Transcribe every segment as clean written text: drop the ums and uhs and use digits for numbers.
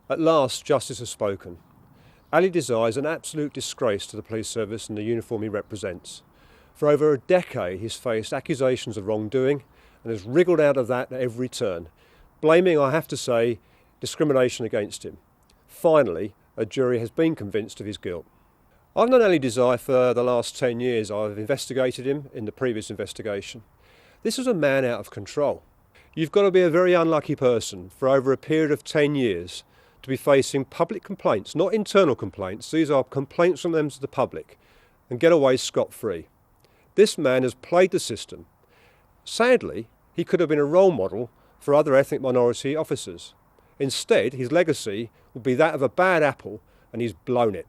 At last, justice has spoken. Ali Dizaei is an absolute disgrace to the police service and the uniform he represents. For over a decade, he's faced accusations of wrongdoing and has wriggled out of that at every turn, blaming, I have to say, discrimination against him. Finally, a jury has been convinced of his guilt. I've known Ali Dizaei for the last 10 years. I've investigated him in the previous investigation. This was a man out of control. You've got to be a very unlucky person for over a period of 10 years to be facing public complaints, not internal complaints. These are complaints from members of the public, and get away scot-free. This man has played the system. Sadly, he could have been a role model for other ethnic minority officers. Instead, his legacy will be that of a bad apple, and he's blown it.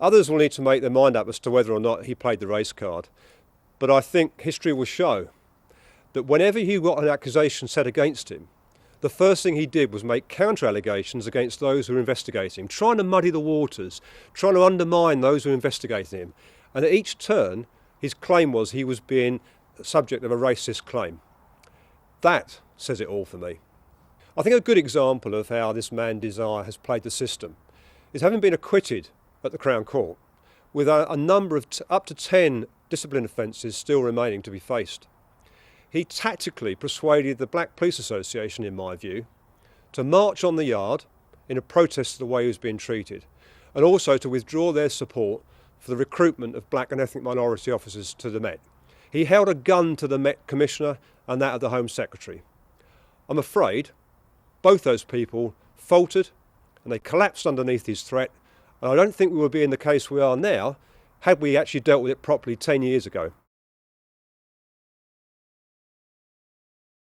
Others will need to make their mind up as to whether or not he played the race card. But I think history will show that whenever he got an accusation set against him, the first thing he did was make counter-allegations against those who were investigating him, trying to muddy the waters, trying to undermine those who were investigating him. And at each turn, his claim was he was being subject of a racist claim. That says it all for me. I think a good example of how this man Dizaei has played the system is having been acquitted at the Crown Court, with a number of up to 10 discipline offences still remaining to be faced. He tactically persuaded the Black Police Association, in my view, to march on the yard in a protest to the way he was being treated, and also to withdraw their support for the recruitment of black and ethnic minority officers to the Met. He held a gun to the Met Commissioner and that of the Home Secretary. I'm afraid both those people faltered and they collapsed underneath his threat, and I don't think we would be in the case we are now had we actually dealt with it properly 10 years ago.